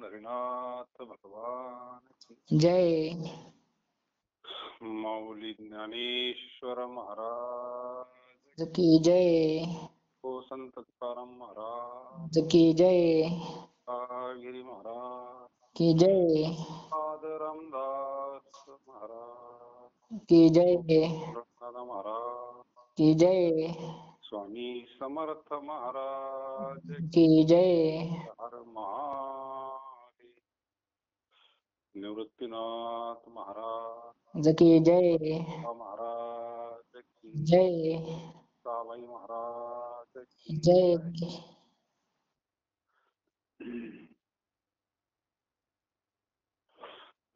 पंढरीनाथ भगवान की जय. माऊली ज्ञानेश्वर महाराज की जय. हो संत तुकाराम महाराज की जय. गिरी महाराज की जय. रामदास महाराज की जय. रत्नाथ महाराज की जय. स्वामी समर्थ महाराज की जय. हर महादेव निवृत्तीनाथ महाराज की जय. महाराज की जय. सावाई महाराज की जय.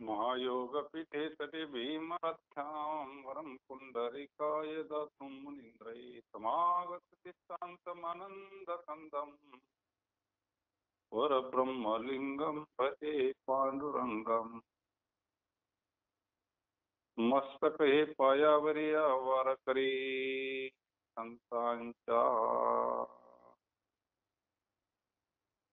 महायोग पीठे सटे भीमरथ्यां वरं पुंडरीकाय दातुं मुनीन्द्रै समागत शान्तमानन्दकन्दम् वरब्रह्मलिङ्गं भजे पाण्डुरङ्गम् मस्तके पायावरी वारकरी संतांच्या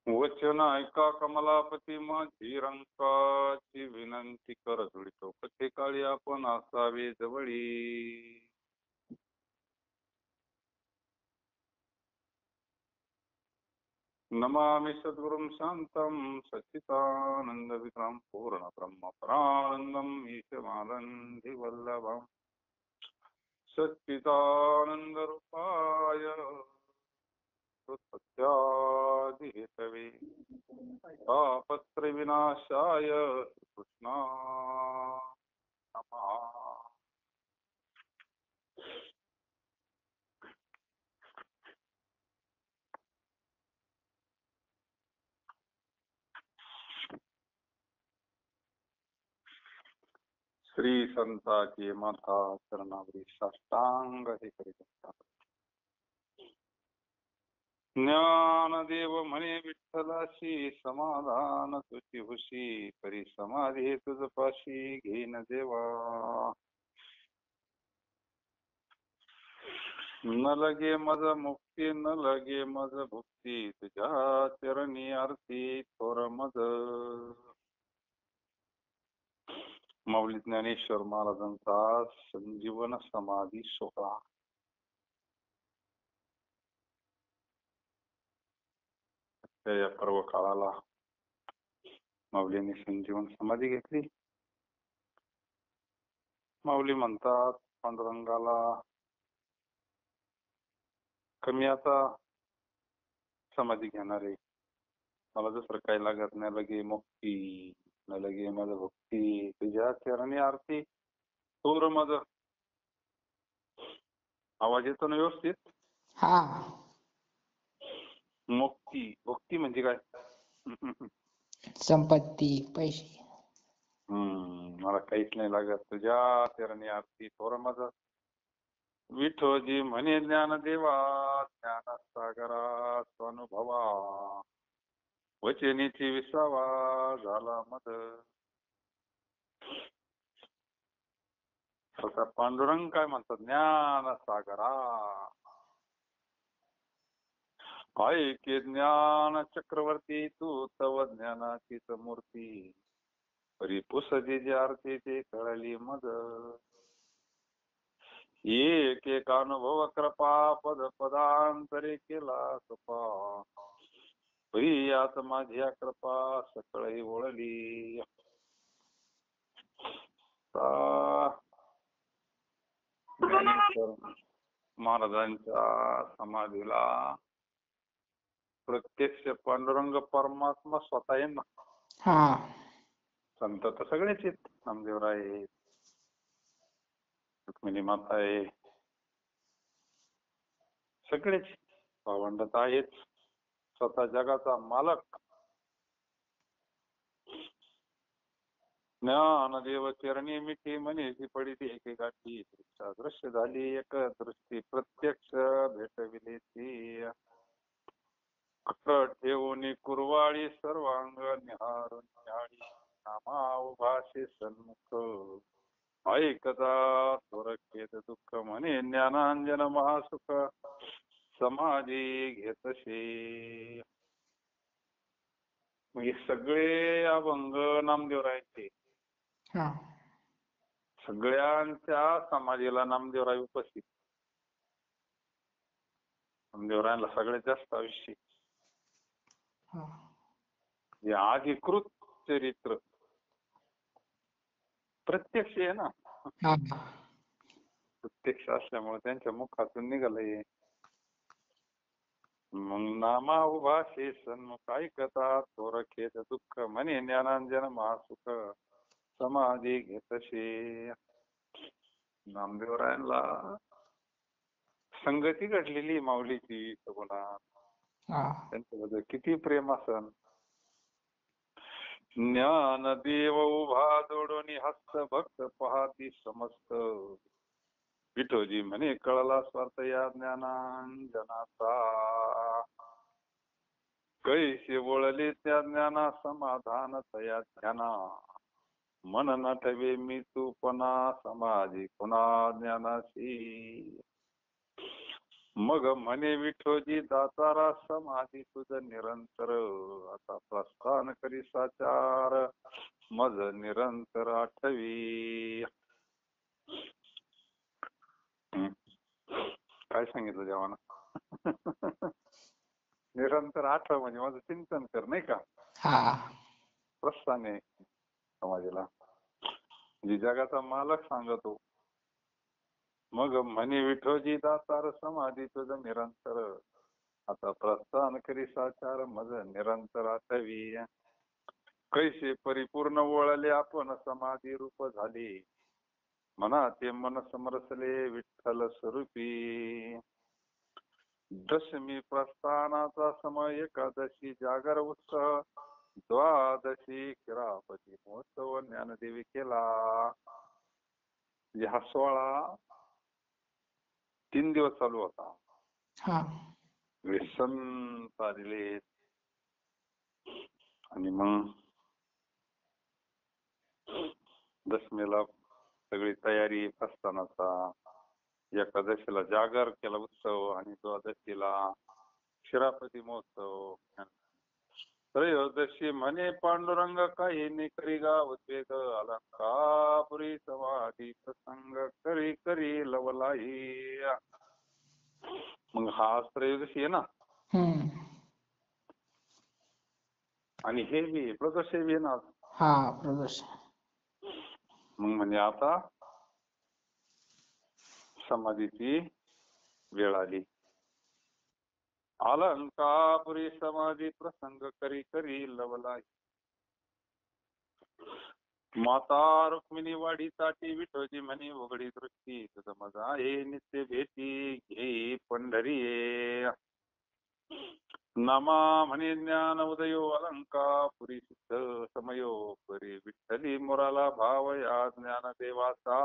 वचन ऐका कमलापती माझी रंकाची विनंती कर जुळतो कथे काळी आपण असावे जवळी. नमामि सद्गुरुं शान्तं सच्चिदानंद विग्रहं पूर्ण ब्रह्म परानन्दम् ईशमानन्दी वल्लभम् सच्चिदानंद रूपाय सत्यादिहेतवे तापत्र विनाशाय कृष्णाय नमः. श्री संताची माता चरणावरी साष्टांग हे करीत असतात. ज्ञानदेव म्हणे विठ्ठलाशी समाधान तुझी हुशी परी समाधी तुझ पाशी घेन देवा. न लगे मज मुक्ती न लगे मज भुक्ती तुझ्या चरणी आरती थोर मज. माऊली ज्ञानेश्वर महाराजांचा संजीवन समाधी सोहळा. या पर्व काळाला माऊलींनी संजीवन समाधी घेतली. माऊली म्हणतात पांडुरंगाला कमी आता समाधी घेणारे मला दुसरं काही लागत नाही. लगे मुक्ती न लगे माझ भक्ती तुझ्या चरणी आरती थोर मज. आवाज येतो ना व्यवस्थित? हा. मुक्ती भक्ती म्हणजे काय? संपत्ती पैसे. मला काहीच नाही लागत तुझ्या चरणी आरती थोर मज. विठोजी म्हणे ज्ञानदेवा ज्ञान सागरा स्वानुभवा वचनीची विसावा झाला मद. आता पांडुरंग काय म्हणतात? ज्ञान सागरा ऐके ज्ञान चक्रवर्ती तू तव ज्ञानाचीच मूर्ती परी पुसजी जी आरती ते कळली मद. एक एक अनुभव कृपा पद पदांतरे केला कृपा परी आत माझी कृपा सकळही ओळली. महाराजांच्या समाधीला प्रत्यक्ष पांडुरंग परमात्मा स्वतः आहे ना. हा. संत तर सगळेच आहेत. नामदेवराय आहे, रुक्मिणी माता आहे, सगळेच भावंड तर आहेच. स्वतः जगाचा मालक ज्ञानदेव चरणी मिठी म्हणे पडिली एकेकाठी दृश्य झाली एक दृष्टी प्रत्यक्ष भेटविली ती. ठेवून कुरवाळी सर्वांग निहारून निहाळी नामा उभाशी सन्मुख ऐकता सुरक्षेत दुःख म्हणे ज्ञानांजन महासुख समाधी घेतशे. हे सगळे अभंग नामदेवरायांचे. हा सगळ्यांच्या समाधीला नामदेवराय उपस्थित. नामदेवरायांना सगळ्यात जास्त आयुष्य. हा हे अधिकृत चरित्र प्रत्यक्ष आहे ना. हा प्रत्यक्ष असल्यामुळे त्यांच्या मुखातून निघालंय. मग नामा उभा शे सन्मुख ऐकता थोर खेद दुःख म्हणे ज्ञानांजन महासुख समाधी घेतशे. नामदेवरायांना संगती घडलेली माऊलीची सगुणात. हा त्यांच्याबद्दल किती प्रेम असन. ज्ञानदेव उभा जोडून हस्त भक्त पाहती समस्त विठोजी म्हणे कळला स्वार्थ या ज्ञानांजनाचा कैसे वळले त्या ज्ञाना समाधान तया ध्याना मन नटवे मी तू पणा समाधी पुन्हा ज्ञानाशी मग म्हणे विठोजी दातारा समाधी तुझ निरंतर आता प्रस्थान करी साचार मज निरंतर आठवी. काय सांगितलं देवानं? निरंतर आठव म्हणजे माझं चिंतन कर, नाही का? हा प्रस्थान आहे समाधीला. जी जगाचा मालक सांगतो. मग म्हणे विठोजी दातार समाधी तुझं निरंतर आता प्रस्थान करी साचार मज निरंतर आठवी. कैसे परिपूर्ण वळले आपण समाधी रूप झाली म्हणा ते मन समरसले विठ्ठल स्वरूपी. दशमी प्रस्थानाचा समय एकादशी जागर उत्सव द्वादशी किरापती महोत्सव ज्ञानदेवी केला. हा सोहळा 3 दिवस चालू होता. हा संत आलेले आणि मग दशमीला सगळी तयारी प्रस्थानाचा, एकादशीला जागर केला उत्सव आणि द्वादशीला शिरापती महोत्सव. त्रयोदशी म्हणे पांडुरंग काही निकरी गाव उद्वेग अलंकापुरी समाधी प्रसंग करी करी लवलाई. मग हा त्रयोदशी आहे ना. आणि हे बी प्रदोष बी आहे ना. हा प्रदोष. मग म्हणजे आता समाधीची वेळ आली. अलंकापुरी समाधी प्रसंग करी करी लवलाई. माता रुक्मिणी वाढी ताटी विठोजी म्हणे उघडी दृष्टी तुझं मजा आहे नित्य भेटी घे पंढरी. नमा म्हणे ज्ञान उदयो अलंकापुरी सिद्ध समयो परी विठ्ठली मुराला भाव या ज्ञान देवाचा.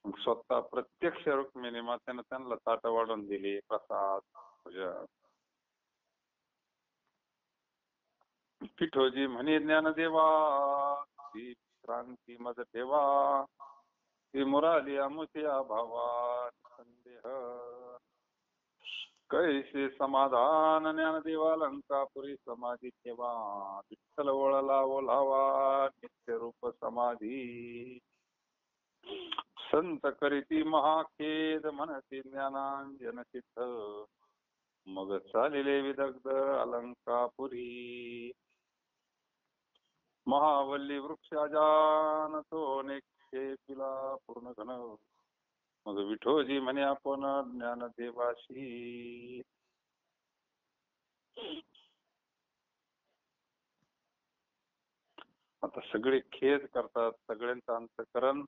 स्वतः प्रत्यक्ष रुक्मिणी मातेनं त्यांना ताट वाढून दिली प्रसाद पूजा. विठोजी म्हणे ज्ञानदेवा क्रांती मज ठेवा ती मुराली अमुत्या भावा संदेह. कैसे समाधान ज्ञानदेवा लंकापुरी समाधी ठेवा विठ्ठल वळला ओलावा नित्य रूप समाधी. संत करीती महाखेद म्हणती ज्ञानांजन सिद्ध मग चालिले विदग्ध अलंकापुरी. महावल्ली वृक्षा जानतो नेक्षे पिला पूर्ण घन मग विठोजी म्हणे आपण ज्ञानदेवाशी. आता सगळे खेद करतात, सगळ्यांचं अंतःकरण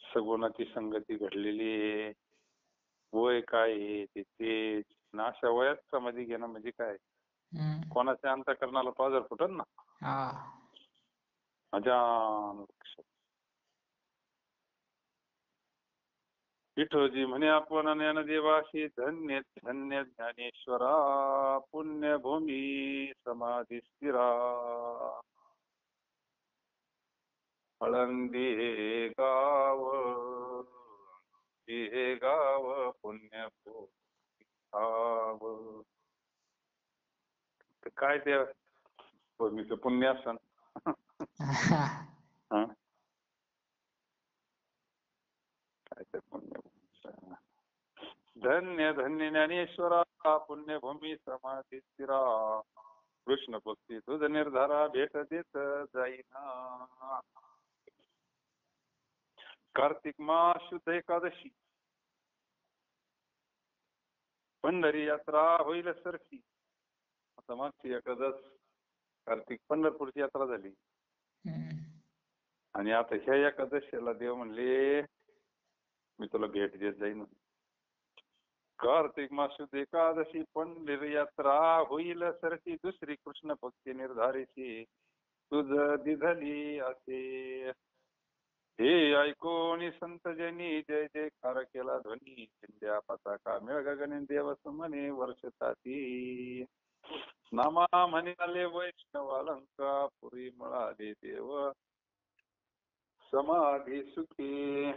सगुणाची संगती घडलेली आहे. वय काय आहे ते तेज ना अशा वयात समाधी घेणं म्हणजे काय? कोणाच्या अंतःकरणाला पाझर फुटल ना. अजान विठोजी म्हणे आपण ज्ञानदेवाशी धन्य धन्य ज्ञानेश्वरा पुण्यभूमी समाधी स्थिरा. आळंदी हे गाव पुण्यभूमी हा काय ते भूमीचं पुण्य असन. हा काय ते पुण्य. धन्य धन्य ज्ञानेश्वरा पुण्यभूमी समाधी स्थिरा कृष्ण भक्ती तुझ निर्धारा भेट देत जाईना. कार्तिक मास शुद्ध एकादशी पंढरी यात्रा होईल सरशी. आता मागची एकादश कार्तिक पंढरपूरची यात्रा झाली आणि आता ह्या एकादशीला देव म्हणले मी तुला भेट देत जाईन. कार्तिक मासुद एकादशी पंढरी यात्रा होईल सरशी दुसरी कृष्ण भक्ती निर्धारीची तुझ दिधली असे. हे ऐकून संत जनी जय जयकार केला ध्वनी चिंध्या पताका मिळ गगनी देवस म्हणे वर्षताती. नामा म्हणे आले वैष्णव अलंका पुरी मिळाले देव समाधी सुखी.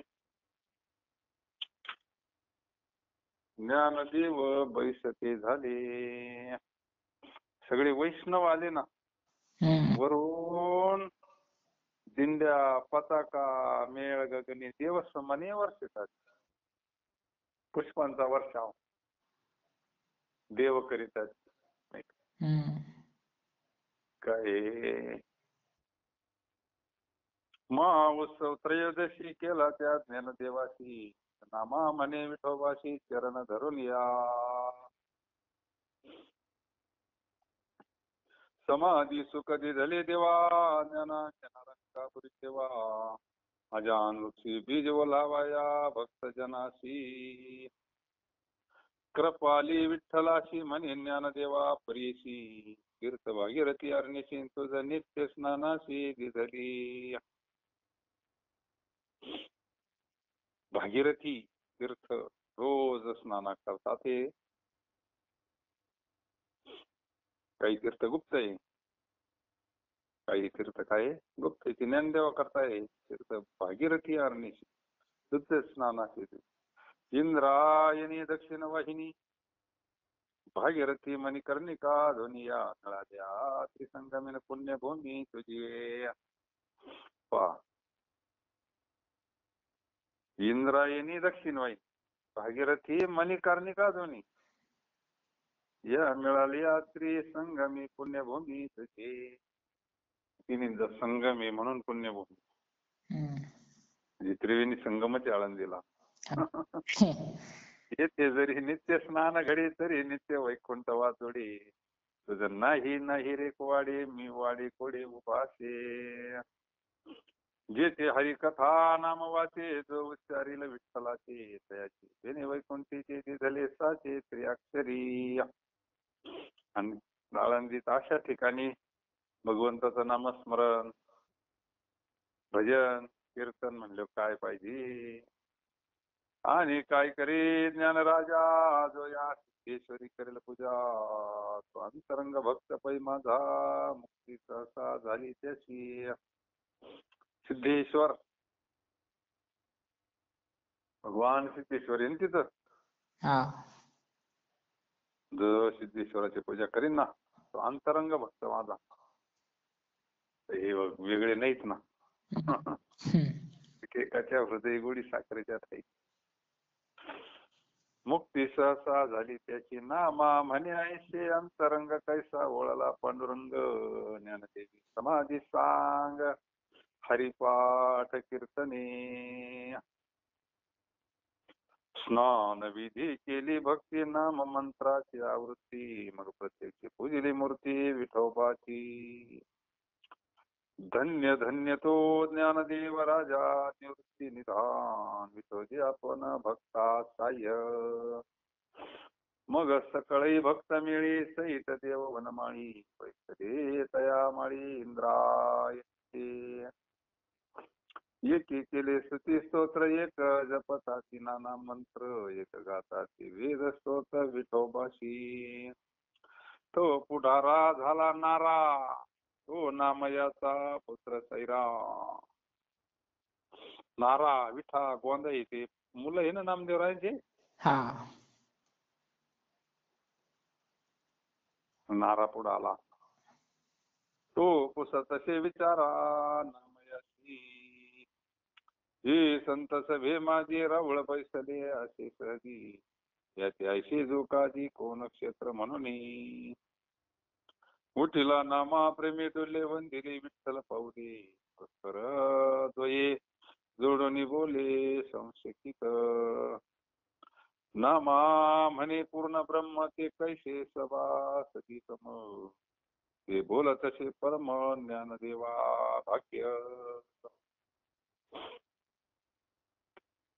ज्ञानदेव बैसते झाले. सगळे वैष्णव आले ना वरून दिंड्या पताका मेळ गगनी देवसमाने वर्षतात. पुष्पांचा वर्षाव देव करीतात. काय महाउत्सव त्रयोदशी केला त्या ज्ञानदेवाशी नामा म्हणे विठोबाशी चरण धरून या. समाधी सुख दिधले देवा ज्ञानाच्या रंगापुरी देवा अजान वृक्षी बीज लावाया भक्त जनाशी. कृपाली विठ्ठलाशी म्हणे ज्ञानदेवा परीशी तीर्थ भागीरथी अरणीशी तुझ नित्य स्नानाशी दिधली. भागीरथी तीर्थ रोज स्नाना करतात. हे काही तीर्थ गुप्त आहे काही तीर्थ काय गुप्त आहे. ज्ञानदेवा करताय तीर्थ भागीरथी अरणीशी तुझ स्नानाशी. इंद्रायणी दक्षिण वाहिनी भागीरथी मणिकर्णिका ध्वनिया नळाद्या त्रिसंगमीन पुण्यभूमी तुझी. पा इंद्रायणी दक्षिण वाहिनी भागीरथी मणिकर्णिका ध्वनी या मिळाली त्रिसंगमी पुण्यभूमी तुझी. तिन्हींचा संगम आहे म्हणून पुण्यभूमी. म्हणजे त्रिवेणी संगमच आळंदीला. येथे जरी नित्य स्नान घडी तरी नित्य वैकुंठ वाचोडी तुझं नाही नाही रे वाडे मी वाडे कोडे उपासे. जेथे हरिकथा नाम वाचे जो उच्चारील विठ्ठलाचे तयाची तेने वैकुंठीचे दिधले साचे त्रिअक्षरी. आणि आळंदीत अशा ठिकाणी भगवंताचं नामस्मरण भजन कीर्तन म्हणलं काय पाहिजे. आणि काय करे ज्ञानराजा जो या सिद्धेश्वरी करेल पूजा तो अंतरंग भक्त पै माझा मुक्ती सहसा झाली त्याची. सिद्धेश्वर भगवान सिद्धेश्वर आहे तिथं. जो सिद्धेश्वराची पूजा करीन ना तो अंतरंग भक्त माझा. हे वेगळे नाहीत ना. एकाच्या हृदय गोडी साखरेच्या ठाई मुक्ती सहसा झाली त्याची. नामा म्हणे ऐसे अंतरंग कैसा ओळला पांडुरंग. ज्ञानदेवी समाधी सांग हरिपाठ कीर्तने. स्नान विधी केली भक्ती नाम मंत्राची आवृत्ती मग प्रत्येक पूजली मूर्ती विठोबाची. धन्य धन्य तो ज्ञानदेव राजा निवृत्ती निधान विठोजी आपण भक्ता साह्य. मग सकळी भक्त मिळी सहित देव वनमाळी पैसे तया माळी इंद्रायती. एकी केले स्तुती स्तोत्र एक जपताची नाना मंत्र एक गाताची वेद स्तोत्र विठोबाशी. तो पुढारा झाला नारा तो नामयाचा पुत्र सैरा. नारा विठा गोंदा येते मुलं आहे ना नामदेवरायांचे. नारा पुढे आला. तो कुस तसे विचारा नामयासी, ही संत सभे माझी रावळ बैसले असे सहजी, याचे ऐशी जोकाजी कोण क्षेत्र म्हणून. उठिला नामा प्रेमी डोले वंदिले विठ्ठल पाऊले, कर द्वये जोडून बोले संशयित. नामा म्हणे पूर्ण ब्रह्म ते कैसे सभासती सम, ते बोलत तसे परम ज्ञान देवा भाग्य.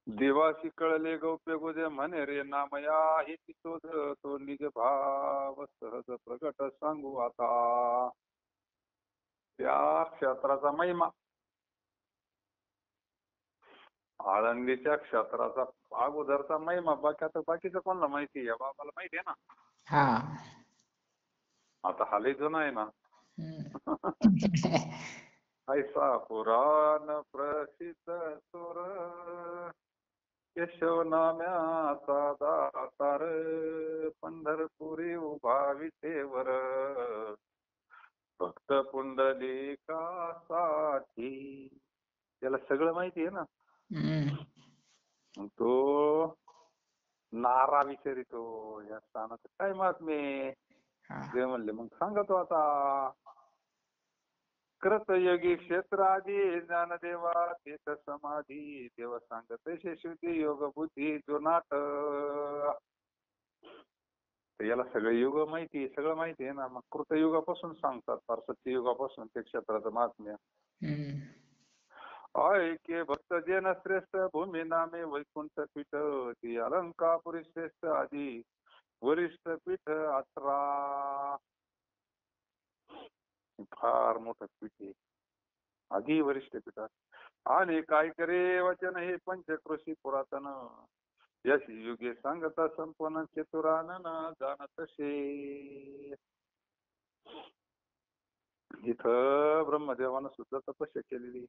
देवाशी कळले गौप्य गुजे म्हणे रे नामया हे शोध, तो निज भाव सहज प्रगट सांगू आता. त्या क्षेत्राचा महिमा, आळंदीच्या क्षेत्राचा अगोदरचा महिमा, बाकीचं कोणाला माहिती? या बाबाला माहिती आहे ना. हा. आता हाली जुना आहे ना. हम्म. ऐसा पुराण प्रसिद्ध सुर, केशव नाम्याचा दातार, पंढरपुरी उभा विटेवर, भक्त पुंडलिकासाठी. त्याला सगळं माहिती आहे ना. हम्म. तो नारा विचारितो या स्थानाचं काय महात्म्य. हा. ते म्हणले मग सांगतो आता. कृतयोगी क्षेत्र आधी ज्ञानदेवा तेथ समाधी, देव सांगत शुद्धी योग बुद्धी जो नाट. याला सगळं युग माहिती, सगळं माहिती आहे ना. मग कृतयुगापासून सांगतात, फार सत्ययुगापासून ते क्षेत्राचं महात्म्य. हम्म. ऐके भक्त जेन श्रेष्ठ भूमी नामे वैकुंठ पीठ, ती अलंकापुरी श्रेष्ठ आधी वरिष्ठ पीठ 18. फार मोठं पीठ आहे, आधी वरिष्ठ पीठ. आणि काय करे वचन हे पंचकृषी पुरातन, यशी युगे सांगता संपन्न चतुरानन जाण तसे. इथं ब्रह्मदेवानं सुद्धा तपस्या केलेली.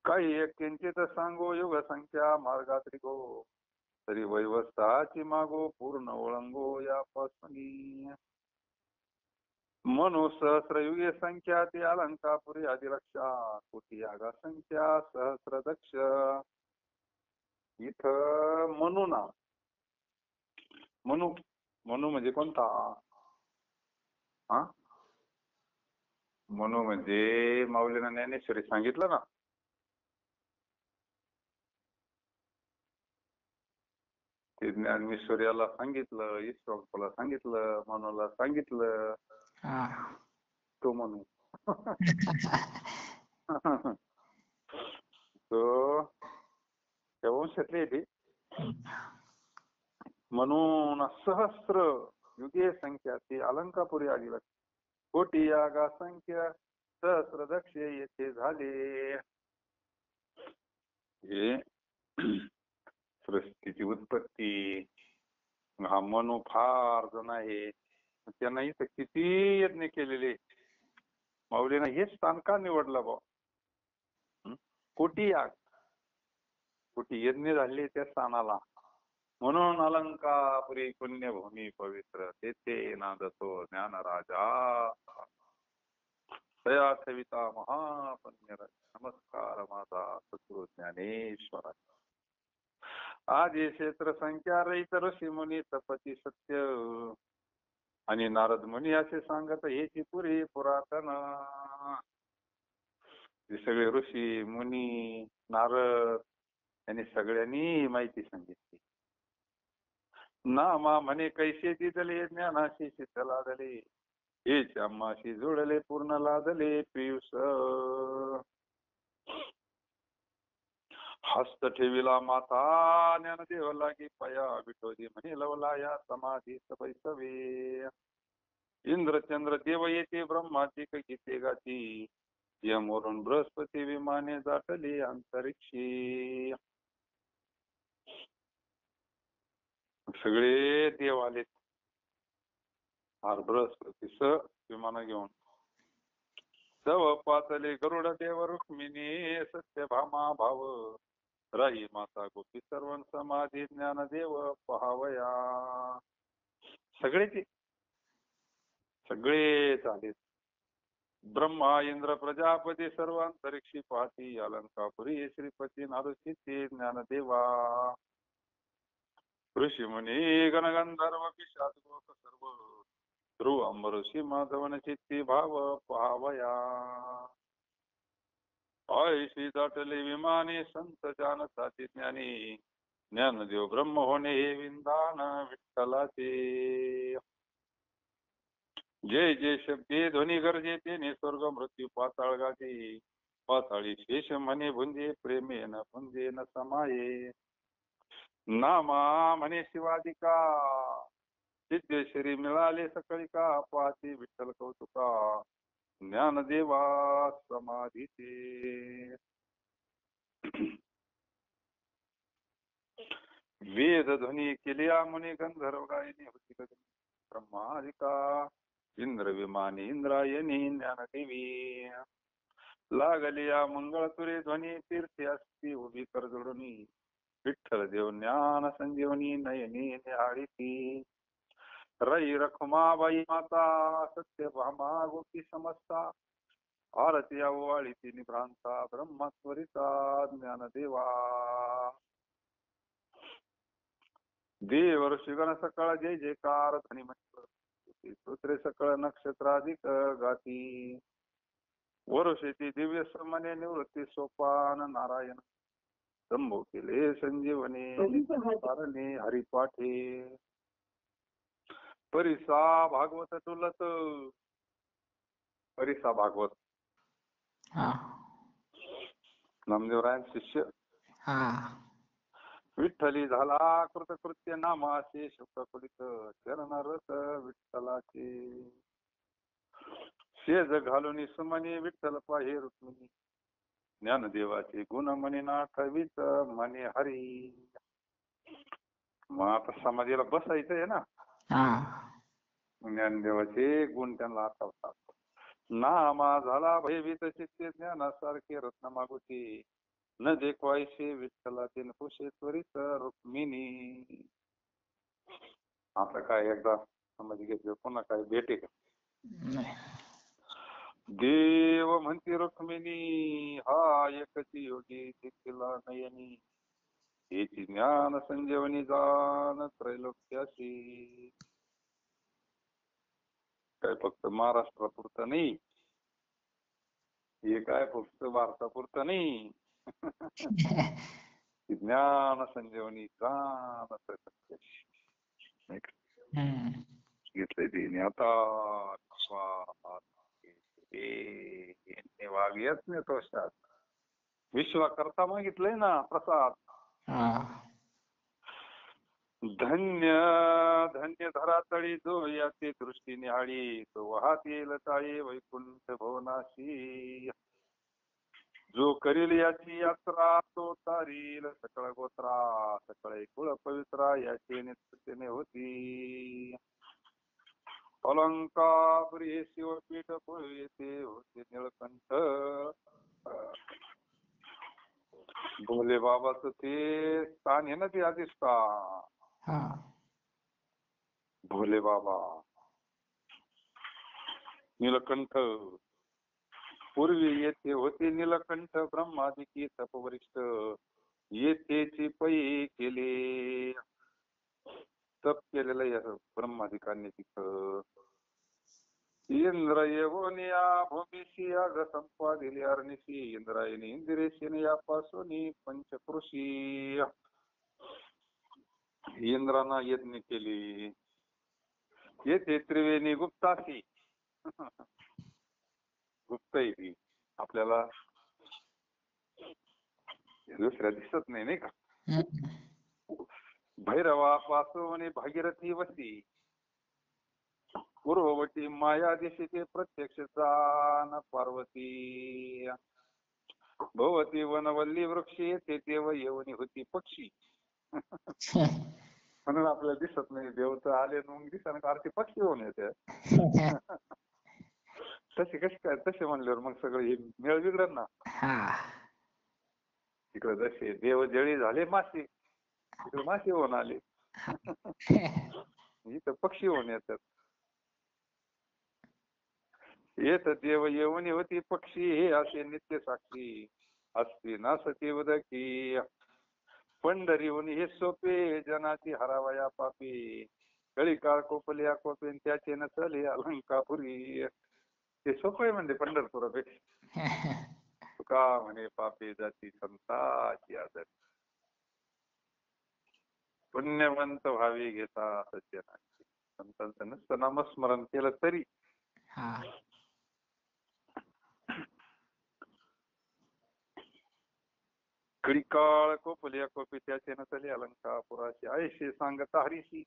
काही एक किंचित सांगो युग संख्या मार्गात्री गो, तरी वैवस्थाची मागो पूर्ण ओळंगो यापासून. मनु सहस्रयुगे संख्या ती अलंकापुरी आदिलक्षा, कोटी यागा संख्या सहस्र दक्ष. इथं मनु ना, मनु मनु म्हणजे कोणता? हा, मनु म्हणजे माऊलीना ज्ञानेश्वरी सांगितलं ना. ते ज्ञानेश्वर्याला सांगितलं, ईश्वराला सांगितलं, मनुला सांगितलं. हा. तो म्हणू तो त्या वंशातले ते म्हणून सहस्र युगे संख्या ती अलंकापुरी आली, कोटी यागा संख्या सहस्र दक्ष येथे झाले. हे सृष्टीची उत्पत्ती. हा मनु फार जण आहे, त्यांना इथं किती यज्ञ केलेले. माऊलीनं हेच स्थान का निवडलं बा? कोटी याग, कोटी यज्ञ झाले त्या स्थानाला. म्हणून अलंकापुरी पुण्यभूमी पवित्र, तेथे नांदतो ज्ञानराजा. तया सविता महापुण्य, नमस्कार माझा सद्गुरु ज्ञानेश्वरा. आदी क्षेत्र संख्या रहित ऋषी मुनी तपती सत्य, आणि नारद मुनी असे सांगत हेची पुरी पुरातन. सगळे ऋषी मुनी नारद यांनी सगळ्यांनी माहिती सांगितली. नामा म्हणे कैसे दिदले ज्ञानाशी सिद्ध लादले, हे चामाशी जोडले पूर्ण लादले पियुष. हस्त ठेविला माता ज्ञानदेव लागी पया, विठोजी म्हणे लवला या समाधी बैसवे. इंद्रचंद्र देव येते ब्रह्माची गीते गाती, यमवरून बृहस्पती विमाने दाटली अंतरिक्षी. सगळे देव आले बृहस्पती विमान घेऊन. सव पातले गरुड देव रुक्मिणी सत्यभामा भाव, राही माता गोपी सर्वन समाधी ज्ञानदेव पहावया. सगळेच सगळेच आले. ब्रह्मा इंद्र प्रजापती सर्व अंतरिक्षी पाहती अलंकापुरी श्रीपती नारसिती ज्ञानदेवा ऋषी मुनी गणगंधर्व पिशाच लोक सर्व ध्रुव अंबऋषी माधवन चित्ती भाव पावया ऐशी दाटले विमाने संत जानताची ज्ञानी ज्ञानदेव ब्रह्म होणे हे विंदान विठ्ठलाचे जय जय शब्दे ध्वनी गरजे तेने स्वर्ग मृत्यू पाताळ गाजे पाताळी शेष म्हणे भुंजे प्रेमेन भुंजे न समाये नामा म्हणे शिवाधिका सिद्धेश्वरी मिळाले सकळिका पाहते विठ्ठल कौतुका ज्ञानदेवा समाधीचे वेद ध्वनी केल्या मुनी गंधर्व गायनी होती गगनी ब्रह्मादिका इंद्र विमानी इंद्रायणी ज्ञानदेवी लागलिया मंगळ तुरे ध्वनी तीर्थी असती उभी कर जोडणी विठ्ठल देव ज्ञान संजीवनी नयनी निहाळीती रई रखुमाबाई माता सत्यभामा गोपी समस्ता आरती अव्वाळी ती निभ्रांता ब्रह्मस्वरिता ज्ञानदेवा देव ऋषीगण सकळ जय जयकार धनी मंत्र सूत्रे सकळ नक्षत्राधिक गाती वरुषेती दिव्य समने निवृत्ती सोपान नारायण संभो केले संजीवनी कारणे हरिपाठे परिसा भागवत तुलत परिसा भागवत हा नामदेवराय शिष्य हा विठ्ठली झाला कृतकृत्य नामासे शुक्रकुलित चरण रस विठ्ठलाचे शेज घालून सुमनी विठ्ठल पाहे रुक्मिणी ज्ञानदेवाचे गुण म्हणे नाठवीत म्हणे हरी. मग आता समाधीला बसायचं आहे ना. हा ज्ञानदेवाचे गुण त्यांना आठवतात. नामा झाला भयभीत चित्ते ज्ञानासारखे रत्न मागुती न देखवायचे विठ्ठलाचे नपुषे त्वरित रुक्मिणी. आता काय एकदा समाधी घेतली पुन्हा काय भेटे का. नाही. देव म्हणते रुक्मिणी हा एकची योगी तिला नयनी हेची ज्ञान संजीवनी जाण त्रैलोक्याशी. काय फक्त महाराष्ट्रापुरतं नाही, हे काय फक्त भारतापुरतं नाही. ज्ञान संजीवनी जाण त्रैलोक्याशी घेतलंय तिने. आता वागयच नाही तो शात विश्वाकर्ता मागितलंय ना प्रसाद. धन्य धन्य धरातळी जो याची दृष्टी निहाळी तो वाहत येईल टाळी वैकुंठ भवनाशी. जो करील याची यात्रा तो तारील सकळ गोत्रा सकळे कुळ पवित्रा याची नित्यतेने होती. अलंकापुरी हे शिवपीठ येथे होते निळकंठ. भोले बाबाच ते स्थान आहे ना ते अधिष्ठान. भोले बाबा नीलकंठ पूर्वी येथे होते नीलकंठ ब्रह्मादिकी तपवरिष्ठ येथेची पै केले. तप केलेलं आहे ब्रह्मादिकांनी तिथं. इंद्र येवोनिया भूमीशी अग संपादिले अर्निशी इंद्रायणी इंदिरेशी यापासून पंचकृषी. इंद्राना यज्ञ केली येथे त्रिवेणी गुप्ताशी. गुप्त आहे ती आपल्याला दुसऱ्या दिसत नाही का. भैरवापासून भागीरथी वसी पूर्ववटी माया दिशेचे प्रत्यक्ष जाण पार्वती. भवती वनवल्ली वृक्षी येथे देव येवनी होती पक्षी. म्हणून आपल्याला दिसत नाही देव तर आले मग दिसत आरती पक्षी होऊन येते. तसे कसे काय तसे म्हणल्यावर मग सगळं हे मेळ बिघडत ना. तिकडे जसे देव जळी झाले मासे तिकडे मासे होऊन आले. इथं पक्षी होऊन येतात. येत देव येऊनी होती पक्षी हे असे नित्य साक्षी असते ना सती उदकी पंढरीहून हे सोपे जनाची हरावया पापी कळी काळ कोपल्या कोपेन त्याचे नसले अलंकापुरी. ते सोपं आहे म्हणजे पंढरपुरापेक्षा. तुका म्हणे पापी जाती संताची आदर पुण्यवंत व्हावी घेता सज्जनाची. संतांचं नुसतं नामस्मरण केलं तरी हा कळी काळ कोपल्या कोपे त्याचे नसले अलंकापुराशी आयशे सांगता हरीशी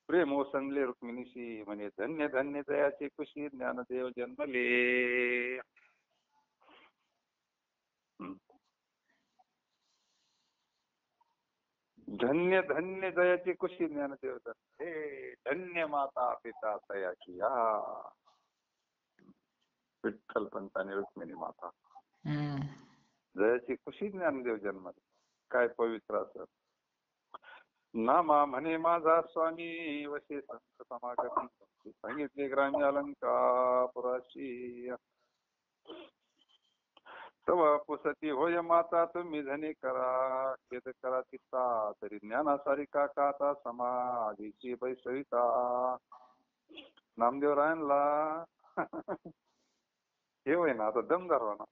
प्रेम ओसंडले रुक्मिणीशी म्हणे धन्य धन्य दयाचे कुशी ज्ञानदेव जन्मले. धन्य धन्य दयाचे कुशी ज्ञानदेव जन्मले हे धन्य माता पिता तयाची हा विठ्ठल पंत आणि रुक्मिणी माता दयाची कुशी ज्ञानदेव जन्मले. काय पवित्र असं नामा म्हणे माझा स्वामी वशे संत समागती सांगितले ग्रामी अलंकापुराशी तव पुसती होय माता तुम्ही धनी करा खेद करा तिचा तरी ज्ञानासारी काका समाधीची बैसविता. नामदेव रायांना हे होय ना आता दम धरवा ना.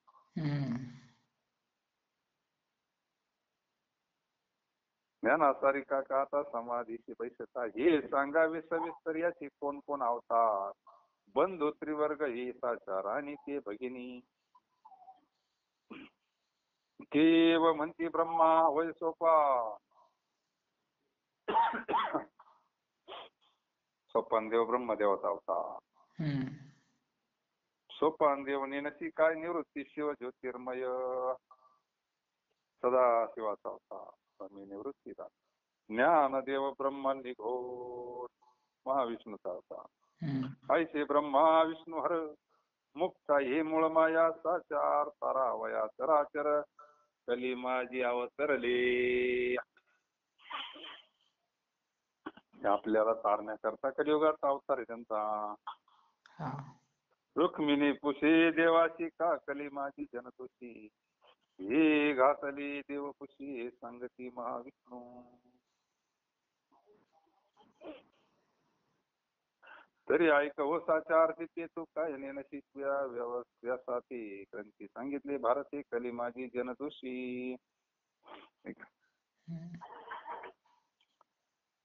ज्ञानासारी काका आता समाधीची बैसता हे सांगावे सविस्तर याची कोण कोण अवतार बंधू त्रिवर्ग ही साचार आणि ते भगिनी केव म्हणती ब्रह्मा होय सोपा सोपान देव ब्रह्मदेवाचा अवतार सोपान देव नेनसी काय निवृत्ती शिव ज्योतिर्मय सदा शिवाचा अवतार स्वामी निवृत्तीचा ज्ञानदेव ब्रह्म निघोर महाविष्णूचा अवतार ऐसे ब्रह्मा विष्णू हर मुक्ता हे मूळ माया साचार तारा वया चराचर कली माझी अवतरले. आपल्याला तारण्याकरता कलियुगात अवतार आहे त्यांचा. रुक्मिणी पुषे देवाची का कली माझी जनतोषी हे घातली देवपुषी हे सांगती महाविष्णू. तरी ऐक हो साचार तिथे तू काय नेनशी व्यासाती ग्रंथी सांगितले भारती कली माझी जनदोषी.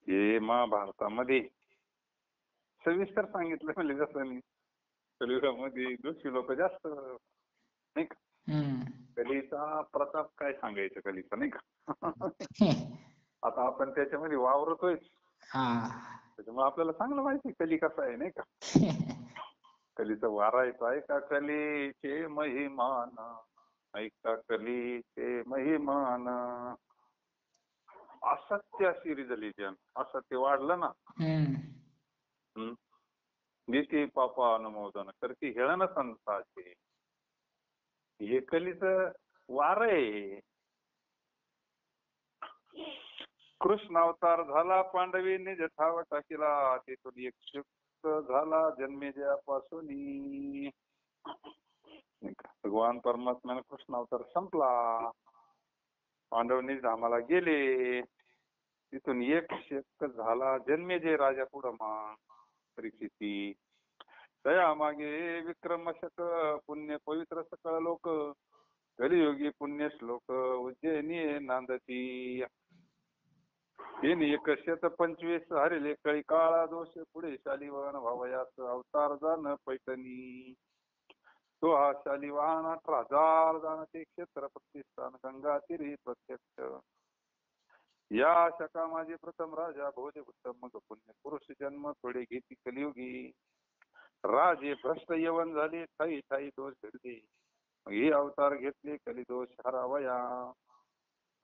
हे महाभारतामध्ये सविस्तर सांगितलं म्हणजे जसं मी कलियुगामध्ये दोषी लोक जास्त नाही का. कलीचा प्रताप काय सांगायचं कलीचा नाही का. आता आपण त्याच्यामध्ये वावरतोय त्याच्यामुळे आपल्याला चांगलं माहिती कली कसा आहे नाही का. कलीचा वारा येतो ऐका कलीचे महिमान ऐका कलीचे महिमान. असत्य अशी रिलिजन असत्य वाढलं ना नीती पापा अनुमोदन करती हेळन संताचे हे कलीचं वार आहे. कृष्ण अवतार झाला पांडवींनी जठाव टाकीला तिथून एक शुक्त झाला जन्मेजयापासून. भगवान परमात्म्याने कृष्ण अवतार संपला पांडवांनी धामाला गेले तिथून एक शुक्त झाला जन्मेजय राजा पुढं मग परीक्षिती तया मागे विक्रमशक पुण्य पवित्र सकळ लोक कलियोगी पुण्य श्लोक उज्जैनी नांदती. येणे 125 हरिले कळी काळा दोष पुढे शालिवाहन व्हावयास अवतार जाण पैठणी. तो हा शालिवाहन 18,000 जाणते क्षेत्र प्रतिष्ठान गंगा तीरी प्रत्यक्ष. या शका माझे प्रथम राजा भोज उत्तम मग पुण्य पुरुष जन्म थोडे घेती कलियुगी. राजे भ्रष्ट यवन झाले ठाई ठाई दोष घडले हे अवतार घेतले कलिदोष हरावया.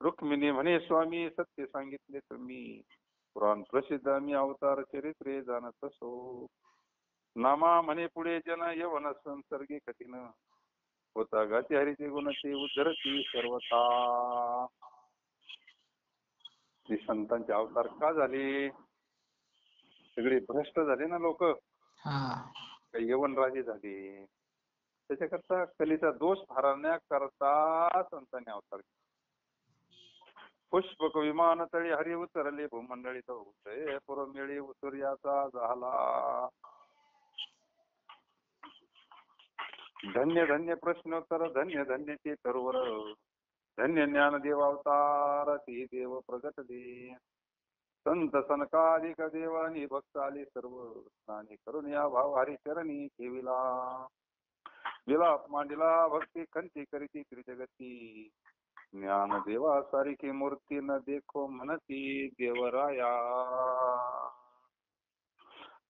रुक्मिणी म्हणे स्वामी सत्य सांगितले तुम्ही पुराण प्रसिद्ध मी अवतार चरित्रे जाणत असो. नामा म्हणे पुढे जन यवन संसर्गे कठीण होता गाती हरीचे गुणाचे उद्धरती सर्वथा. संतांचे अवतार का झाले सगळे भ्रष्ट झाले ना लोक काही यवन राजे झाले त्याच्याकरता कलीचा दोष हरण्याकरता संतांनी अवतार घेतला. पुष्पक विमान तळी हरी उतरले भूमंडळीत होते पुरमेळी उतर्याचा झाला. धन्य धन्य प्रश्नोत्तर धन्य धन्य ते तरुवर धन्य ज्ञानदेव अवतार ते देव प्रगटले. संत सनकाधिक देवानी भक्त आले सर्व स्नानी करून या भाव हरिचरणी ठेविला. विलाप मांडिला भक्ती खंती करीती त्रिजगती. ज्ञानदेवा सारिखी मूर्ती न देखो म्हणती देवराया.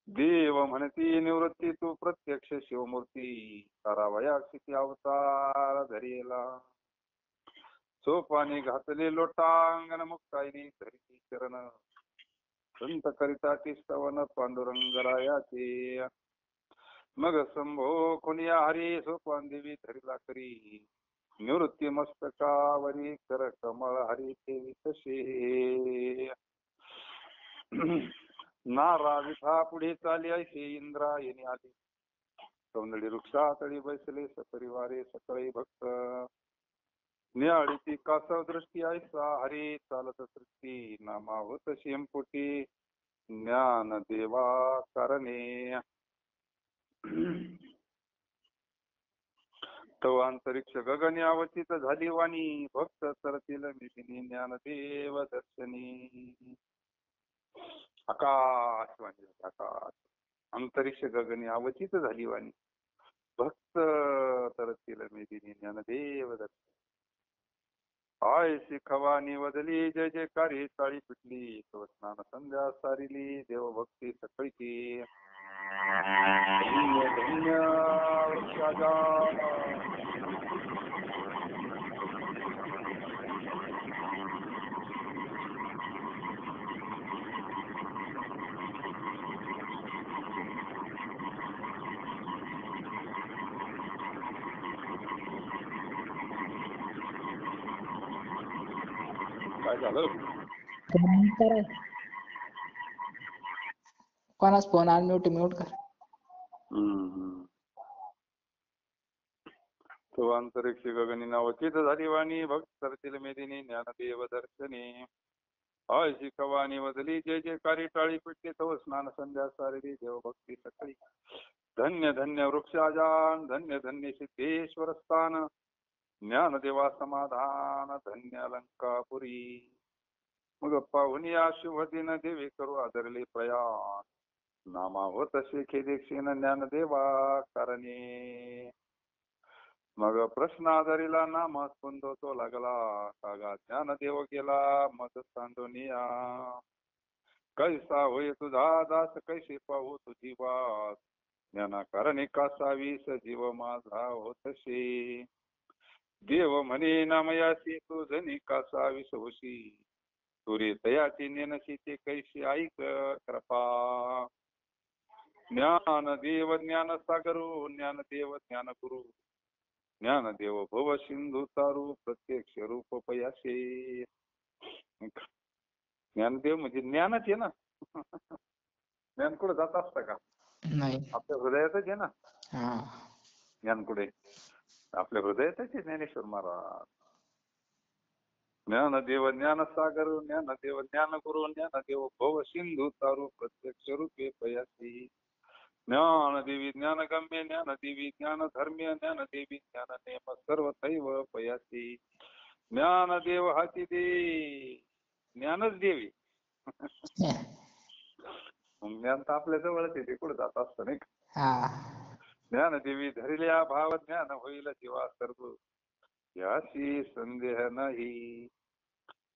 देव म्हणती निवृत्ती तू प्रत्यक्ष शिवमूर्ती. करावया किती अवतार धरिला. सोपानी घातले लोटांगण मुक्ताईनी धरिती चरण. संत करिता स्तवन पांडुरंगरायाचे. मग संभो खुनिया हरी सोपान देवी धरिला करी. निवृत्ती मस्तकावरी कर कमळ हरी ठेवी तसे. नारा विठा पुढे चाली ऐसे इंद्रायणी आली. सौंदर्य वृक्षातळी बैसले सपरिवारे सकळी भक्त. नियाळीची कासव दृष्टी ऐसा हरी चालत सृष्टी. नामा होत शेंपुटी ज्ञान देवा कारणे. तव अंतरिक्ष गगनी अवचित झाली वाणी. भक्त तरतील मिथिनी ज्ञानदेव दर्शनी. आकाश वाणी आकाश अंतरिक्ष गगनी अवचित झाली वाणी. भक्त तरतील मेदिनी ज्ञानदेव दर्शनी. आय शिखवानी वदली जय जयकारी टाळी पिटली. स्नान संध्या सारिली देव भक्ती सकळीची. धन्य धन्य वृक्षाजा. काय झालं? कोणाच फोन अनम्यूट म्यूट कर. तो अंतरिक्ष गगनी नावचित झाली वाणी. भक्त तरतील मेदिनी ज्ञानदेव दर्शनी. आय शिखवानी वदली जय जयकारी टाळी पिटली. तव स्नान संध्या सारिली देव भक्ती सकळी. धन्य धन्य वृक्षाजान धन्य धन्य सिद्धेश्वर स्थान. ज्ञानदेवा समाधान धन्य अलंकापुरी. मग पाहुन या शुभ दिन देवी करू आदरले प्रयाण. नामा होत शेखे दीक्षेन ज्ञानदेवा कारणे. मग प्रश्न आधारिला नाम स्पंदो तो लागला. कागा ज्ञानदेव गेला मग सांडोनिया. कैसा होय तुझा दास कैसे पाहू तुझी वास. ज्ञाना कारणे कासावीस जीव माझा होतशी. देव म्हणे नामयासी तू जनी कासावीस होशी. तुरी तयाची नेनशी ते कैशी ऐक कृपा. ज्ञानदेव ज्ञान सागरू ज्ञानदेव ज्ञान गुरु. ज्ञानदेव भव सिंधू तारू प्रत्यक्ष रूप पयासे. ज्ञानदेव म्हणजे ज्ञानच आहे ना. ज्ञान कुठे जात असतं का? नाही. आपल्या हृदयातच आहे ना हा. ज्ञान. कुठे? आपल्या हृदयातच आहे ज्ञानेश्वर महाराज. ज्ञानदेव ज्ञान सागर ज्ञानदेव ज्ञान गुरु. ज्ञानदेव भव सिंधू तारू प्रत्यक्ष रूपे पयासी. ज्ञानदेवी ज्ञानगम्य ज्ञानदेवी ज्ञान धर्म्य ज्ञानदेवी ज्ञान नेम सर्व दैव पयासी. ज्ञानदेव हाती दे ज्ञानच देवी. ज्ञान तर आपल्या जवळच आहे. ते कुठे जात असतं नाही का? ज्ञानदेवी धरिल्या भाव ज्ञान होईल जीवा सर्व. याशी संदेह नाही.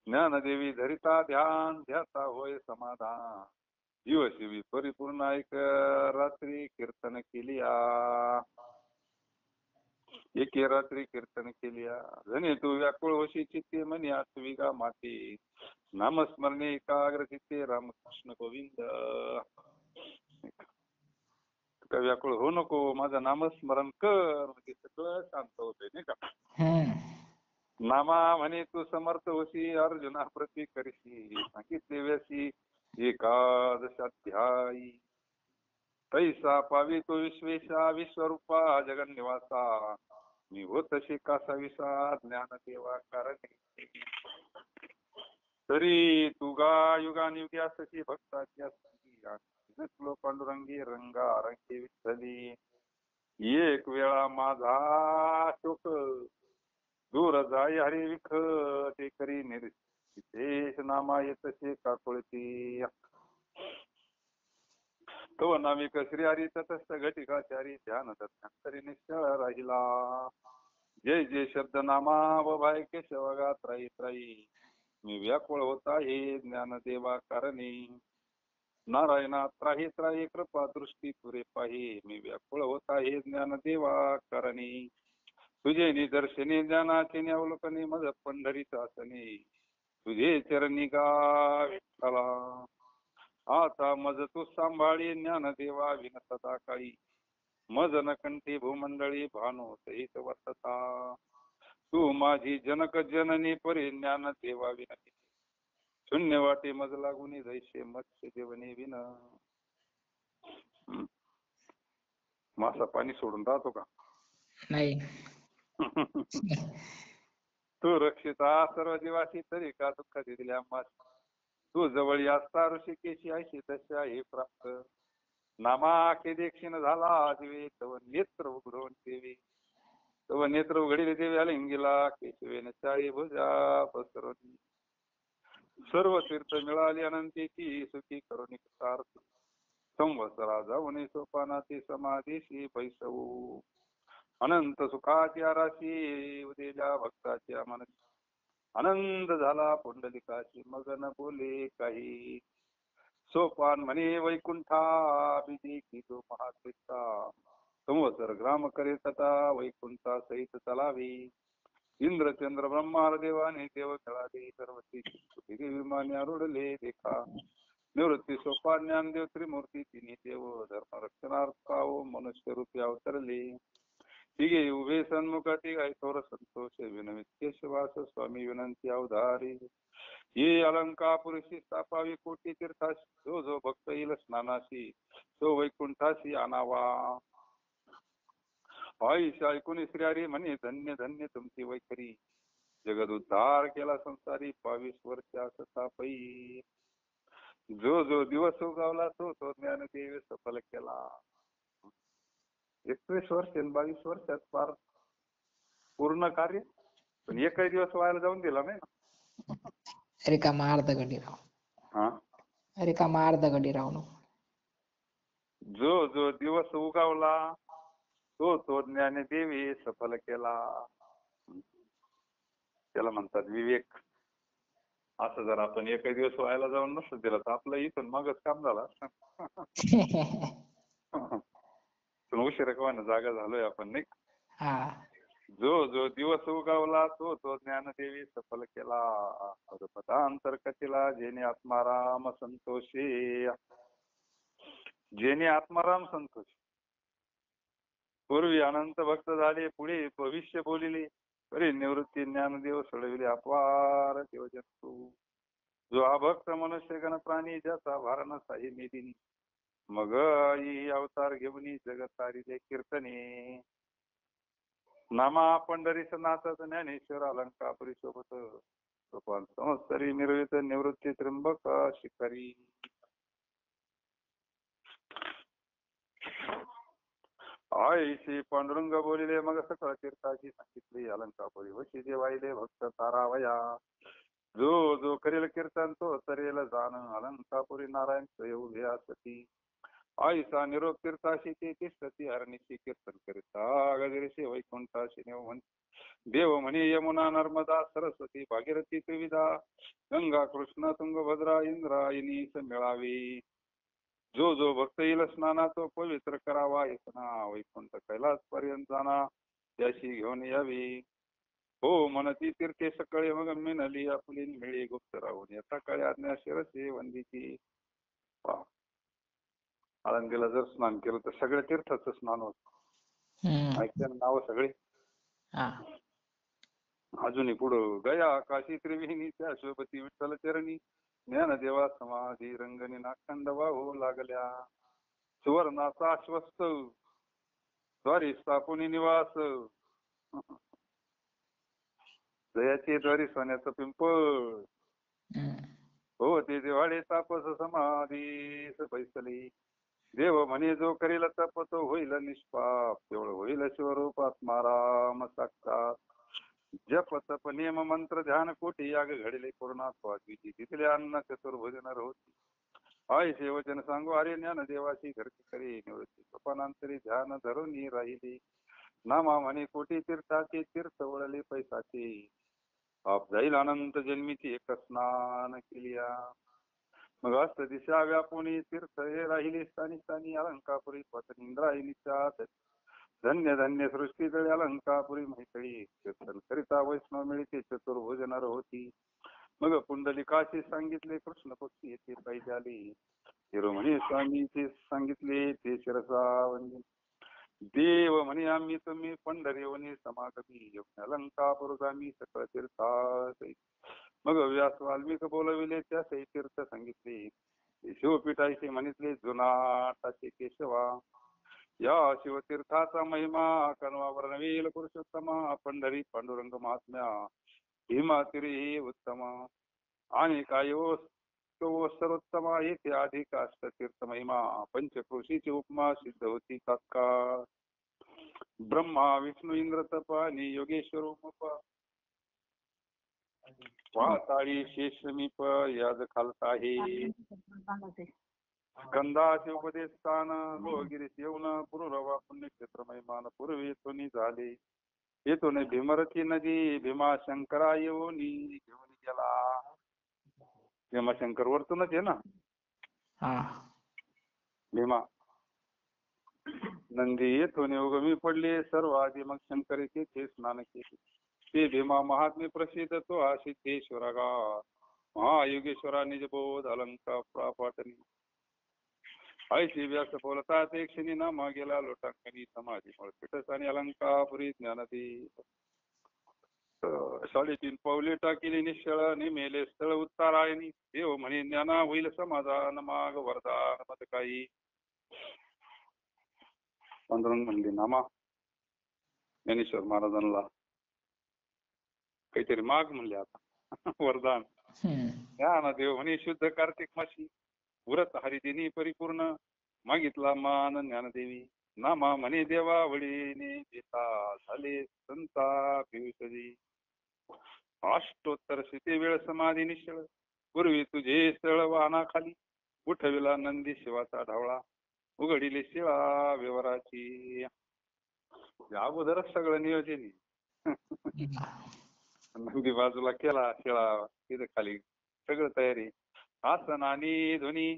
ज्ञानदेवी धरिता ध्यान ध्याता होय समाधान. जीवशिवी परिपूर्ण ऐक रात्री कीर्तन केलिया. एके रात्री कीर्तन केलिया. जणे तू व्याकुळ होशी चित्ते म्हणे आत्विका माते. नामस्मरणे एकाग्र चित्ते रामकृष्ण गोविंद. का व्याकुळ होऊ नको माझं नामस्मरण कर म्हणजे सगळं शांत होते नाही का. नामा म्हणे तू समर्थ होशी अर्जुना प्रती करशी. सांगितले व्यासी एकादशाध्यायी. तैसा पावी तो विश्वेशा विश्वरूपा जगन्निवासा मी होतशी कासा विसा ज्ञान देवा कारणे तरी तुगा युगानुयुगी असती भक्ताची असती जगलो पांडुरंगी रंगा रंगी विठ्ठली एक वेळा माझा शोक दूर जाई हरी विख ते करी निर्देश नामा येतसे काकुळती तो नामिक श्री हरी तटस्थ घटिकाचारी ध्यान तरी निश्चळ राहिला जय जय शब्द नामा व भाय केशवगा त्राई त्राई मी व्याकुळ होता हे ज्ञानदेवा कारणी नारायणा त्राही त्राही कृपा दृष्टी तुरे पाही मी व्याकुळ होता हे ज्ञानदेवा कारणी तुझे निदर्शने ज्ञानाचे अवलोकने मज पंढरीच आसने तुझे चरणी गा विठ्ठला आता मज तू सांभाळी ज्ञानदेवा विन सदा काळी मज नकंठी भूमंडळी भानो सहित वर्तता तू माझी जनक जननी परी ज्ञान देवा विनती शून्य वाटे मज लागुनी जैसे मत्स्य जेवणे विन मासा पाणी सोडून राहतो का? नाही. तू रक्षिता सर्व जीवाशी तरी का दुःख दिल्या मास तू जवळ असता ऋषिकेशी ऐशी तशा हे प्राप्त नामाखे देखीन झाला दिवे तव नेत्र उघडून देवी तव नेत्र उघडीले देवी अलिंगीला केशवेन चाळी भुजा पसरून सर्व तीर्थ मिळाली अनंतीची सुखी करुणी सार्थ संवत्सरा जाऊन सोपानाची समाधीशी पैसवू अनंत सुखाची आराशी उदेल्या भक्ताच्या मनसी आनंद झाला पुंडलिकाची मगन बोले काही सोपान म्हणे वैकुंठा बिदी की जो महाकृष्णा संवत्सर ग्राम करे तथा वैकुंठा सहित चलावी इंद्र चंद्र ब्रह्मार देवाने देव खेळाले सर्वती विमाने आरुडले देखा निवृत्ती सोपान ज्ञानदेव त्रिमूर्ती तिन्ही देव धर्म रक्षणार्थ पाव मनुष्य रूपी अवतरले तिघे उभे सन्मुखाती गाय थोर संतोष विनमित केशवास स्वामी विनंती अवधारी ये अलंका पुरुषी स्थापावी कोटी तीर्थाशी जो जो भक्त येईल स्नानाशी तो वैकुंठाशी आणावा आईश ऐकून श्री म्हणे धन्य धन्य तुमची वैखरी जगद उद्धार केला संसारी 22 वर्षास तापई जो जो दिवस उगावला तो तो ज्ञानदेव सफल केला 21 वर्ष 22 वर्षात फार पूर्ण कार्य पण एकही दिवस व्हायला जाऊन दिला नाही ना. रिकामा अर्धा घडी राहू. हा रिकामा अर्धा घडी राहू नको. जो जो दिवस उगावला तो तो ज्ञानदेवी सफल केला त्याला म्हणतात विवेक. असं जर आपण एकही दिवस व्हायला जाऊन नसतं दिलं तर आपलं इथून मागच काम झालं. उशिरा कवाना जागा झालोय आपण नाही. जो जो दिवस उगावला तो तो ज्ञानदेवी सफल केला पदांतर कथिला जेणे आत्माराम संतोषी जेणे आत्माराम संतोषी पूर्वी अनंत भक्त झाले पुढे भविष्य बोलिले परी निवृत्ती ज्ञानदेव सोडविले अपवार देवजंतू जो अभक्त मनुष्य गण प्राणी ज्याचा भार नसाही निधीनी मग अवतार घेऊन जगत तारिले कीर्तने नामा पंढरीस नाचत ज्ञानेश्वर अलंकापुरी सोबत सोपान संवत्सरी निर्वित निवृत्ती त्र्यंबक शिखरी आईशी पांडुरंग बोलिले मग सकळ तीर्थाची सांगितली अलंकापुरी वशी जेवाईले भक्त तारावया जो जो करेल कीर्तन तो तरेल जाण अलंकापुरी नारायण स्वयं असती आईसा निरोप तीर्थाशी ते तिष्ठती हरणीशी कीर्तन करिता गजरेशी वैकुंठाशी देव म्हणे यमुना नर्मदा सरस्वती भागीरथी त्रिविधा गंगा कृष्ण तुंगभद्रा इंद्रायणी मिळावी जो जो भक्त येईल स्नाना तो पवित्र करावा येतना वैकुंठ कैलास पर्यंत जाना त्याशी घेऊन यावी हो म्हणती तीर्थे सकाळी मग मिनली आपली मिळे गुप्त राहून यथा काळी आज्ञा शिरसे वंदीची. आळंदीला जर स्नान केलं तर सगळ्या तीर्थाचं स्नान होत. ऐकते नाव सगळे. अजूनही पुढं गया काशी त्रिवेणी त्या शिवपती विठ्ठल चरणी ज्ञानदेवा समाधी रंगणी नाखंड वाहू लागल्या सुवर्णाचा आश्वस्त द्वारी स्थापुनी निवास जयाचे द्वारी सोन्याचं पिंपळ हम्म. हो ते दिवाळे तापस समाधीस बैसली देव म्हणे जो करील तप तो होईल निष्पाप केवळ होईल शिवरूपात माराम साक्षात जप तप नियम मंत्र ध्यान कोटी याग घडले पूर्णात्वाची तिथले अन्न चतुर्भुजनर होती आय वचन सांगू अरे ज्ञान देवाची घरची करी निवृत्ती स्वपानांतरी ध्यान धरून राहिली नामा म्हणे कोटी तीर्थाचे तीर्थ वळले पैसाचे आप जाईल अनंत जन्मीची एक स्नान केलिया मग अस्त दिशा व्यापुनी तीर्थ हे राहिली स्थानी स्थानी अलंकापुरी पत्नींद्रायणीच्या धन्य धन्य सृष्टी जळी अलंकापुरी मैत्री कीर्तन करिता वैष्णव मिळते चतुर्भुज नर होती मग पुंडलिकाशी सांगितले कृष्ण पक्षी येथे पाहिजे आले शिरोमणी स्वामीचे सांगितले ते शिरसा वंदन देव म्हणे आम्ही तुम्ही पंढरीवनी समागमी अलंकापुरगामी सकळ तीर्था मग व्यास वाल्मिक बोलविले त्या सही तीर्थ सांगितले शिवपीठाशी म्हणितले जुनाटाचे केशवा या शिवतीर्थाचा महिमा कणवा वर्णवेल पुरुषोत्तमा पंढरी पांडुरंग महात्म्या भीमा तिरी उत्तम आणि काय सर्वोत्तमा येथे अधिक अष्टतीर्थ महिमा पंचक्रोशीची उपमा सिद्ध होती तात्काळ ब्रह्मा विष्णू इंद्र तप आणि योगेश्वर उप पाताळी शेषमीप याद खालता आहे स्कंदाचे उपदेश स्थान लोहगिरीस येऊन पुरुरवा पुण्यक्षेत्र महिमान पूर्वेतून झाले येथून भीमरथी नदी भीमाशंकरा येऊनी घेऊन गेला भीमाशंकर वरतूनच आहे ना हा. भीमा नंदी येथून उगमी पडले सर्व आधी मग शंकर येथे स्नान केले ते भीमा महात्मे प्रसिद्ध तो हा सिद्धेश्वरा महायोगेश्वरा निज बोध अलंकार प्रापाटनी ऐशी व्यास बोलतात एक क्षणी नामा गेला लोटांकनी समाधी पिठस आणि अलंकापुरी ज्ञानदी 3.5 पावले टाकिले निश्चळ निमेले स्थळ उत्तरायणी देव म्हणे ज्ञाना होईल समाधान माग वरदान मत काही पांडुरंग म्हणले नामा ज्ञानेश्वर महाराजांना काहीतरी माग म्हणले आता वरदान ज्ञान देव म्हणे शुद्ध कार्तिक मासी व्रत हरिदिनी परिपूर्ण मागितला मान ज्ञानदेवी नामा म्हणे देवा वडीने देता झाले संता पियुषजी अष्टोत्तर शिते वेळ समाधी निश्चळ पूर्वी तुझे स्थळ वाहना खाली उठविला नंदी शिवाचा ढवळा उघडिले शिळा व्यवहाराची अगोदरच सगळं नियोजन नंदी बाजूला केला शिळा तिथे खाली सगळं तयारी आसन आणि ध्वनी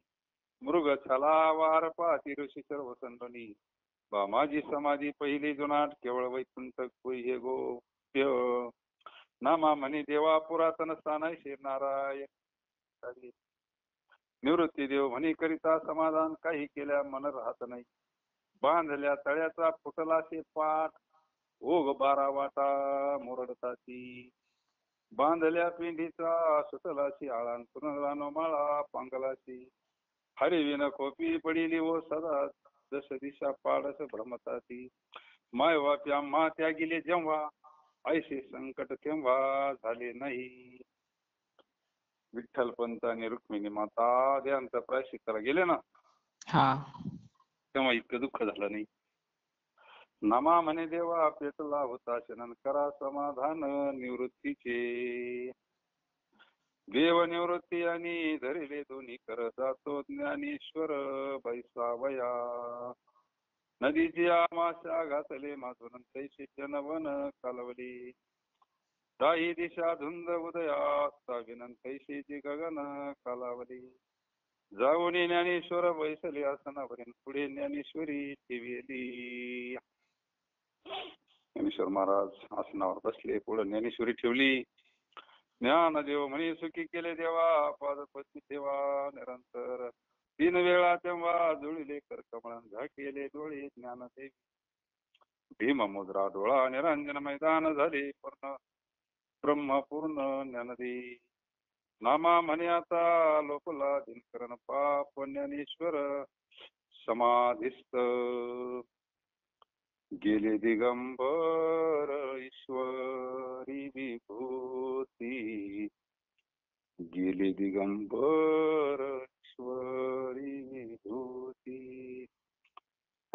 मृग छला वार पाती ऋषी सर्व संतोनी माझी समाधी पहिली जुनाट केवळ वैकुंठ हे गोप्य नामा म्हणे देवा पुरातन स्थान श्री नारायण निवृत्ती देव म्हणे करिता समाधान काही केल्या मन राहत नाही बांधल्या तळ्याचा फुटलाशे पाठ ओघ 12 वाटा मुरडताची बांधल्या पिंडीचा सुटलाशी आळान पुनर्रानो माळा पांगलाशी हरिविन खोपी पडिली व सदा दश दिशा पाडस भ्रमताती माय वाप्या मा त्यागिले जेव्हा ऐसे संकट केव्हा झाले नाही विठ्ठलपंत आणि रुक्मिणी माता यांचा प्रायश्चित्ताला गेले ना तेव्हा इतकं दुःख झालं नाही नामा म्हणे देवा पेटला होता शनन करा समाधान निवृत्तीचे देव निवृत्ती आणि धरिले दोन्ही कर जातो ज्ञानेश्वर बैसावया नदीची आमाशा घातले माधुरन तैशी जनवन कालवली दाही दिशा धुंद उदया विनन तैशीची गगन कालावली जाऊन ज्ञानेश्वर बैसले आसनावरील पुढे ज्ञानेश्वरी ठेवली ज्ञानेश्वर महाराज आसनावर बसले पुढे ज्ञानेश्वरी ठेवली ज्ञानदेव म्हणे सुखी केले देवा पादपती देवा निरंतर 3 वेळा तेव्हा जुळले कर कमळान झाकेले डोळे ज्ञानदेवी भीम मुद्रा डोळा निरंजन मैदान झाले पूर्ण ब्रह्म पूर्ण ज्ञानदेवी नामा म्हणे आता लोकला दिनकरण पाप ज्ञानेश्वर समाधिस्थ गेले दिगंबर ईश्वरी विभूती, गेले दिगंबर ईश्वरी विभूती,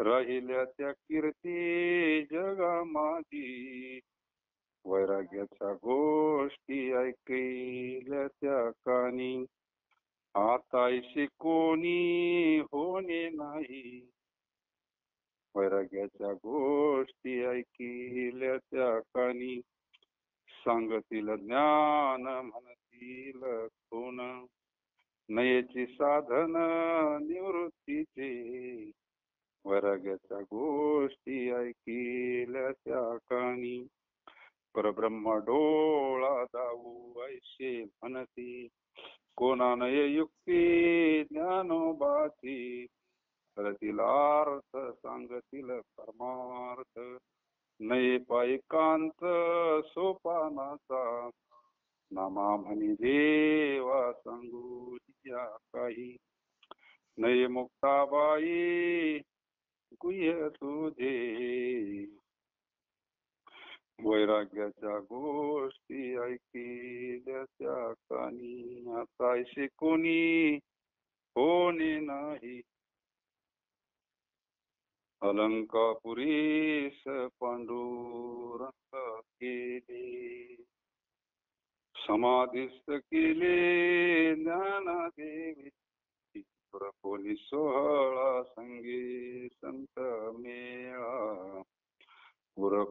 राहिल्या त्या कीर्ती जगामादी, वैराग्याच्या गोष्टी ऐकल्या त्या कानी, आताशी कोणी होणे नाही, वैराग्याच्या गोष्टी ऐकल्या त्या कानी, सांगतील ज्ञान म्हणतील कोण, नयेची साधन निवृत्तीचे, वैराग्याच्या गोष्टी ऐकल्या त्या कानी, परब्रह्म डोळा दाऊ ऐशे म्हणती, कोणा नये युक्ती ज्ञानोबाची, करतील अर्थ सांगतील परमार्थ, नये पायकांत सोपानाचा, नामा म्हणी देवा सांगू या काही, नये मुक्ताबाई गुह्य तुझे, वैराग्याच्या गोष्टी ऐकल्या त्या कानी, आता कोणी होणे नाही, अलंकापुरीस पांडुरंग केले, समाधिस्थ केले ज्ञानदेवी, कोणी सोहळा संगे संत मेळा,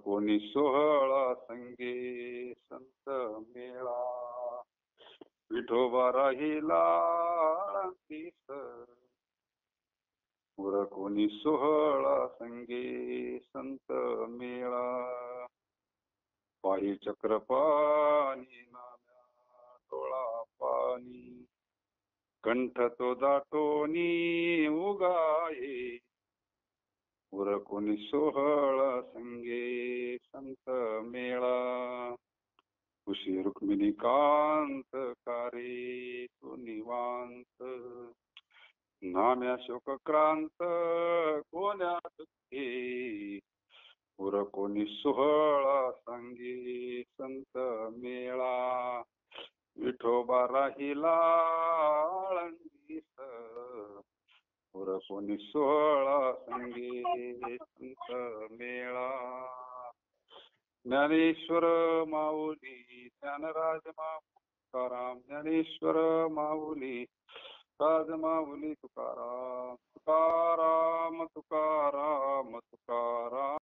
कोणी सोहळा संगे संत मेळा, विठोबा राहिला आळंदीस, कोणी सोहळा संगे संत मेळा, पायी चक्रपाणी नाम्या डोळा पाणी, कंठ तो दाटोनी उगाये, कोणी सोहळा संगे संत मेळा, कुशी रुक्मिणी कांत कारे तो निवांत, नाम्या शोकक्रांत कोण्या दुःखे, कोणी सोहळा संगे संत मेळा, विठोबा राहिला आळंदीस, कोणी सोहळा संगे संत मेळा, ज्ञानेश्वर माऊली ज्ञानराज तुकाराम, ज्ञानेश्वर माऊली राज माऊली तुकाराम, तुकाराम